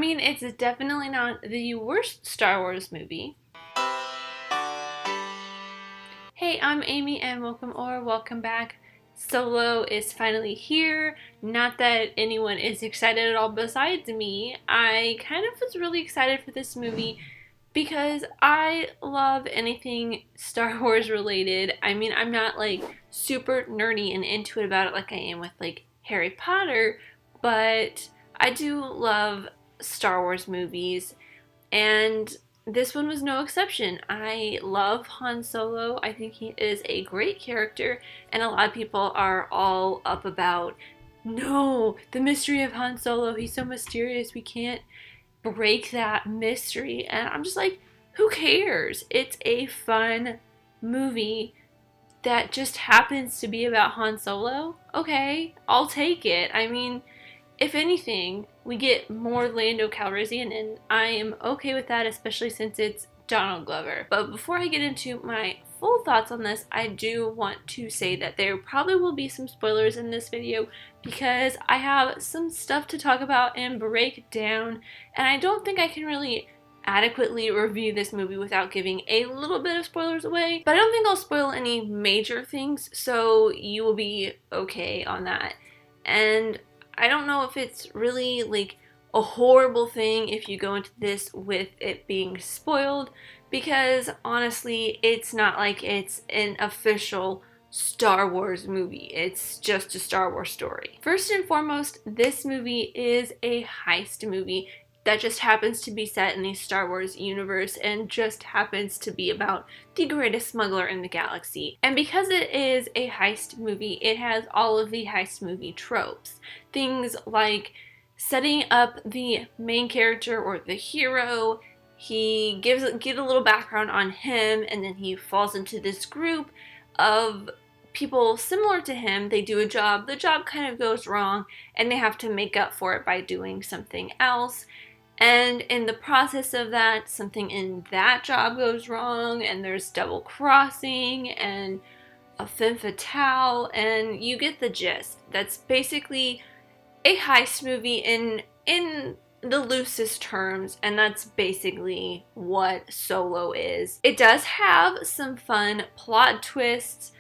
mean, it's definitely not the worst Star Wars movie. Hey, I'm Amy and welcome back. Solo is finally here. Not that anyone is excited at all besides me. I kind of was really excited for this movie because I love anything Star Wars related. I mean, I'm not like super nerdy and into it about it like I am with like Harry Potter, but I do love Star Wars movies, and this one was no exception. I love Han Solo. I think he is a great character, and a lot of people are all up about, no, the mystery of Han Solo. He's so mysterious. We can't break that mystery. And I'm just like, who cares? It's a fun movie that just happens to be about Han Solo. Okay, I'll take it. I mean, if anything, we get more Lando Calrissian, and I am okay with that, especially since it's Donald Glover. But before I get into my full thoughts on this, I do want to say that there probably will be some spoilers in this video because I have some stuff to talk about and break down, and I don't think I can really adequately review this movie without giving a little bit of spoilers away. But I don't think I'll spoil any major things, so you will be okay on that. And I don't know if it's really like a horrible thing if you go into this with it being spoiled, because honestly, it's not like it's an official Star Wars movie. It's just a Star Wars story. First and foremost, this movie is a heist movie that just happens to be set in the Star Wars universe and just happens to be about the greatest smuggler in the galaxy. And because it is a heist movie, it has all of the heist movie tropes. Things like setting up the main character or the hero. He get a little background on him, and then he falls into this group of people similar to him. They do a job, the job kind of goes wrong, and they have to make up for it by doing something else. And in the process of that, something in that job goes wrong, and there's double crossing and a femme fatale, and you get the gist. That's basically a heist movie in the loosest terms, and that's basically what Solo is. It does have some fun plot twists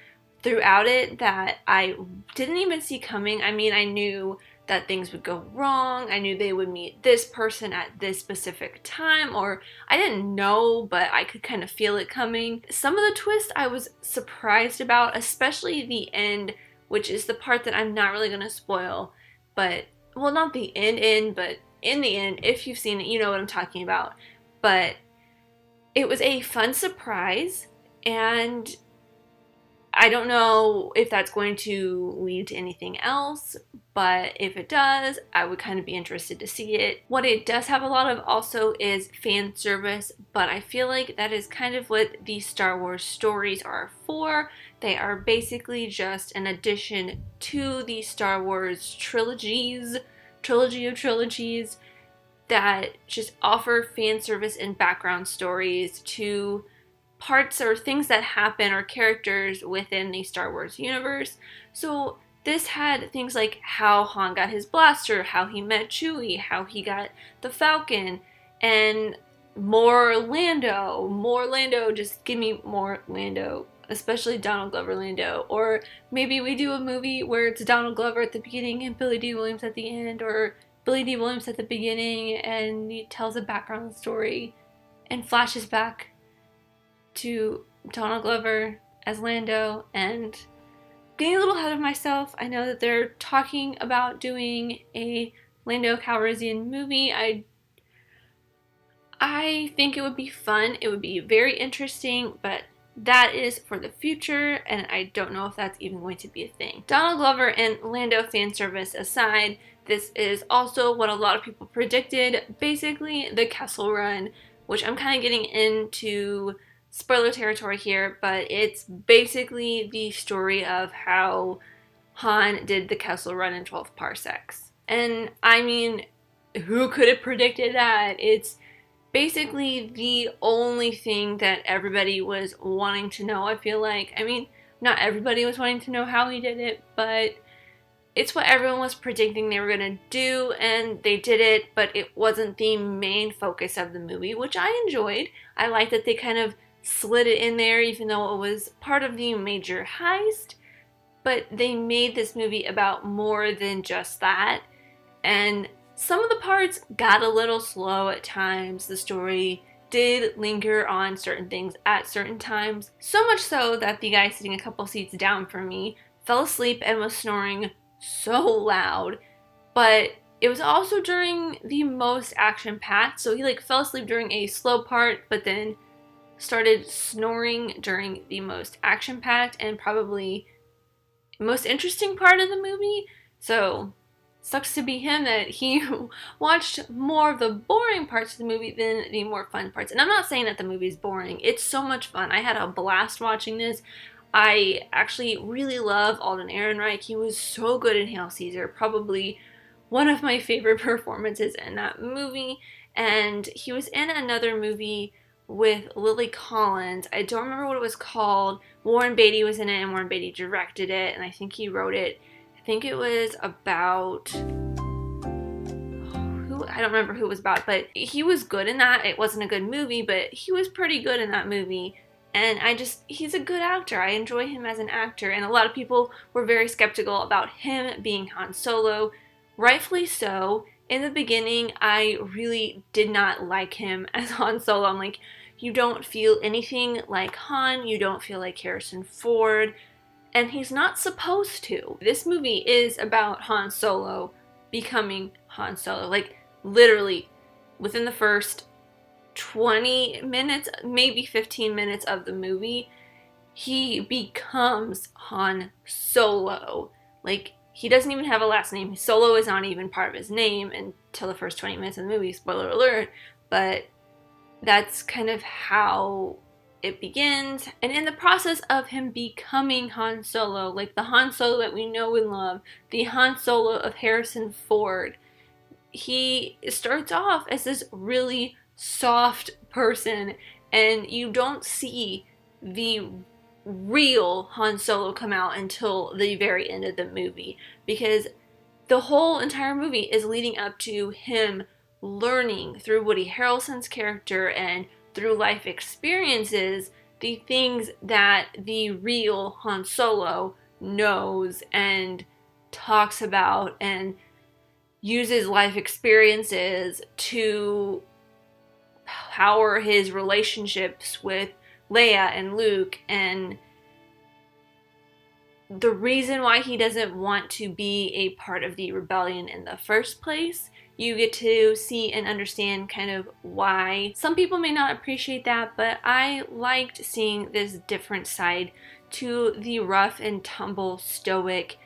throughout it that I didn't even see coming. I mean, I knew that things would go wrong. I knew they would meet this person at this specific time, or I didn't know, but I could kind of feel it coming. Some of the twists I was surprised about, especially the end, which is the part that I'm not really going to spoil, but, well, not the end, but in the end, if you've seen it, you know what I'm talking about. But it was a fun surprise, and I don't know if that's going to lead to anything else, but if it does, I would kind of be interested to see it. What it does have a lot of also is fan service, but I feel like that is kind of what these Star Wars stories are for. They are basically just an addition to the Star Wars trilogy of trilogies that just offer fan service and background stories to parts or things that happen or characters within the Star Wars universe. So this had things like how Han got his blaster, how he met Chewie, how he got the Falcon, and more Lando, just give me more Lando, especially Donald Glover Lando. Or maybe we do a movie where it's Donald Glover at the beginning and Billy D. Williams at the end, or Billy D. Williams at the beginning and he tells a background story and flashes back to Donald Glover as Lando. And getting a little ahead of myself, I know that they're talking about doing a Lando Calrissian movie. I think it would be fun. It would be very interesting, but that is for the future, and I don't know if that's even going to be a thing. Donald Glover and Lando fan service aside, this is also what a lot of people predicted, basically the Kessel Run, which I'm kind of getting into spoiler territory here, but it's basically the story of how Han did the Kessel Run in 12 parsecs. And I mean, who could have predicted that? It's basically the only thing that everybody was wanting to know, I feel like. I mean, not everybody was wanting to know how he did it, but It's what everyone was predicting they were going to do, and they did it, but it wasn't the main focus of the movie, which I enjoyed. I like that they kind of slid it in there, even though it was part of the major heist, but they made this movie about more than just that. And some of the parts got a little slow at times. The story did linger on certain things at certain times, so much so that the guy sitting a couple seats down from me fell asleep and was snoring so loud. But it was also during the most action-packed, so he fell asleep during a slow part, but then started snoring during the most action-packed and probably most interesting part of the movie. So sucks to be him that he watched more of the boring parts of the movie than the more fun parts. And I'm not saying that the movie's boring. It's so much fun. I had a blast watching this. I actually really love Alden Ehrenreich. He was so good in Hail Caesar. Probably one of my favorite performances in that movie. And he was in another movie with Lily Collins. I don't remember what it was called. Warren Beatty was in it, and Warren Beatty directed it, and I think he wrote it. I think it was about I don't remember who it was about, but he was good in that. It wasn't a good movie, but he was pretty good in that movie. And he's a good actor. I enjoy him as an actor, and a lot of people were very skeptical about him being Han Solo. Rightfully so. In the beginning, I really did not like him as Han Solo. I'm like, you don't feel anything like Han, you don't feel like Harrison Ford, and he's not supposed to. This movie is about Han Solo becoming Han Solo. Literally, within the first 20 minutes, maybe 15 minutes of the movie, he becomes Han Solo. He doesn't even have a last name. Solo is not even part of his name until the first 20 minutes of the movie, spoiler alert, but that's kind of how it begins. And in the process of him becoming Han Solo, the Han Solo that we know and love, the Han Solo of Harrison Ford, he starts off as this really soft person, and you don't see the real Han Solo come out until the very end of the movie, because the whole entire movie is leading up to him learning through Woody Harrelson's character and through life experiences the things that the real Han Solo knows and talks about and uses life experiences to power his relationships with Leia and Luke, and the reason why he doesn't want to be a part of the rebellion in the first place. You get to see and understand kind of why. Some people may not appreciate that, but I liked seeing this different side to the rough and tumble, stoic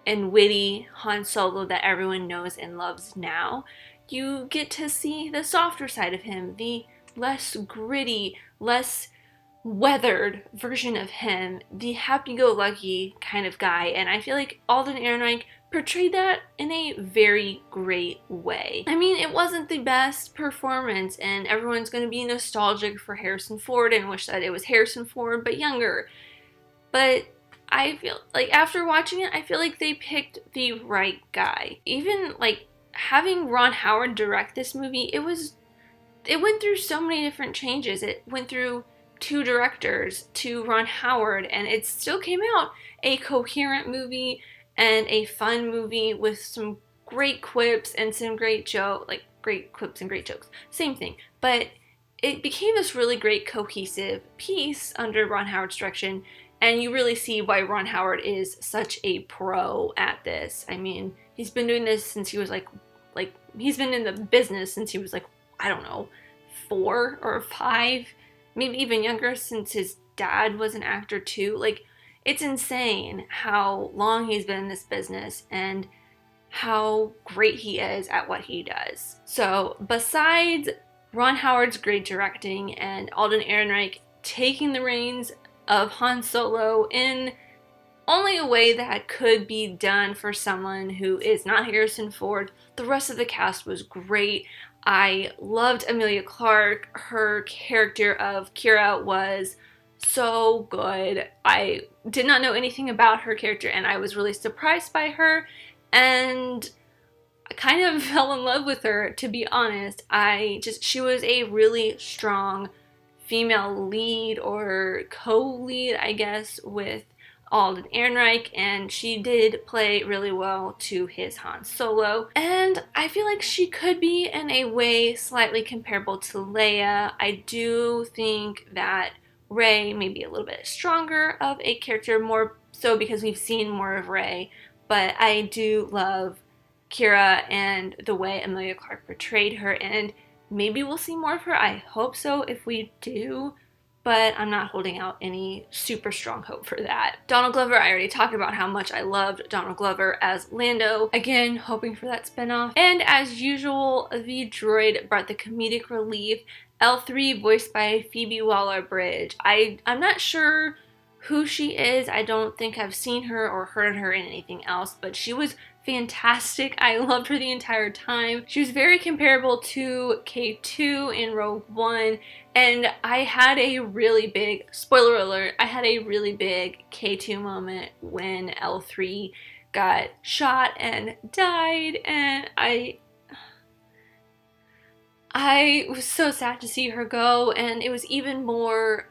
and witty Han Solo that everyone knows and loves now. You get to see the softer side of him, the less gritty, less weathered version of him, the happy-go-lucky kind of guy, and I feel like Alden Ehrenreich portrayed that in a very great way. I mean, it wasn't the best performance, and everyone's going to be nostalgic for Harrison Ford and wish that it was Harrison Ford but younger, but I feel like after watching it, I feel like they picked the right guy. Even having Ron Howard direct this movie, it went through so many different changes. It went through 2 directors to Ron Howard, and it still came out a coherent movie and a fun movie with some great quips and some great great quips and great jokes. Same thing. But it became this really great cohesive piece under Ron Howard's direction, and you really see why Ron Howard is such a pro at this. I mean, he's been doing this since he was he's been in the business since he was I don't know, 4 or 5, maybe even younger, since his dad was an actor too. It's insane how long he's been in this business and how great he is at what he does. So besides Ron Howard's great directing and Alden Ehrenreich taking the reins of Han Solo in only a way that could be done for someone who is not Harrison Ford, the rest of the cast was great. I loved Emilia Clarke. Her character of Kira was so good. I did not know anything about her character, and I was really surprised by her, and I kind of fell in love with her, to be honest. She was a really strong female lead, or co-lead, I guess, with Alden Ehrenreich, and she did play really well to his Han Solo. And I feel like she could be, in a way, slightly comparable to Leia. I do think that Rey may be a little bit stronger of a character, more so because we've seen more of Rey, but I do love Kira and the way Emilia Clarke portrayed her, and maybe we'll see more of her. I hope so if we do, but I'm not holding out any super strong hope for that. Donald Glover, I already talked about how much I loved Donald Glover as Lando. Again, hoping for that spinoff. And as usual, the droid brought the comedic relief. L3, voiced by Phoebe Waller-Bridge. I'm not sure who she is. I don't think I've seen her or heard her in anything else, but she was fantastic. I loved her the entire time. She was very comparable to K2 in Rogue One, and I had a really big, spoiler alert, I had a really big K2 moment when L3 got shot and died, and I was so sad to see her go, and it was even more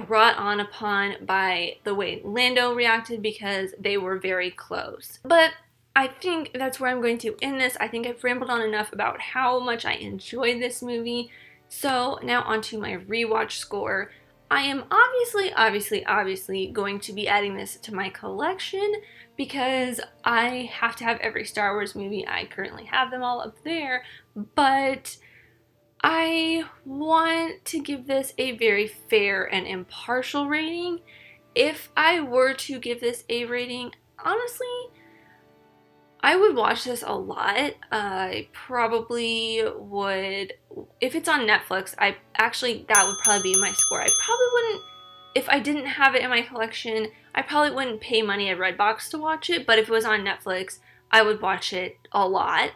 brought on upon by the way Lando reacted because they were very close. But I think that's where I'm going to end this. I think I've rambled on enough about how much I enjoyed this movie. So now onto my rewatch score. I am obviously going to be adding this to my collection because I have to have every Star Wars movie. I currently have them all up there, but I want to give this a very fair and impartial rating. If I were to give this a rating, honestly, I would watch this a lot. I probably would, if it's on Netflix, that would probably be my score. I probably wouldn't, if I didn't have it in my collection, I probably wouldn't pay money at Redbox to watch it, but if it was on Netflix, I would watch it a lot.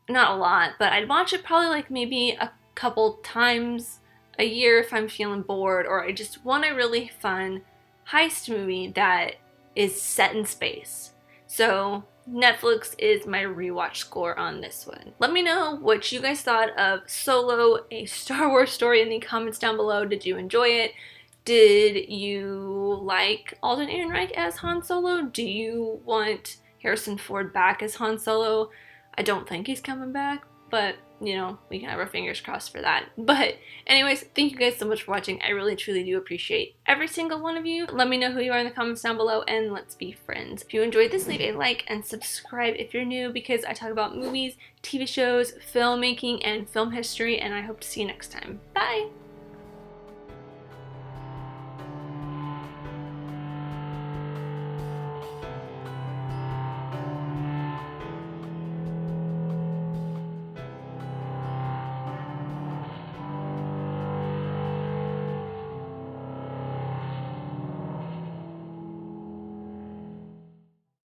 Not a lot, but I'd watch it probably like maybe a couple times a year if I'm feeling bored, or I just want a really fun heist movie that is set in space. So Netflix is my rewatch score on this one. Let me know what you guys thought of Solo, a Star Wars story, in the comments down below. Did you enjoy it? Did you like Alden Ehrenreich as Han Solo? Do you want Harrison Ford back as Han Solo? I don't think he's coming back, but, you know, we can have our fingers crossed for that. But anyways, thank you guys so much for watching. I really, truly do appreciate every single one of you. Let me know who you are in the comments down below, and let's be friends. If you enjoyed this, leave a like and subscribe if you're new, because I talk about movies, TV shows, filmmaking, and film history, and I hope to see you next time. Bye!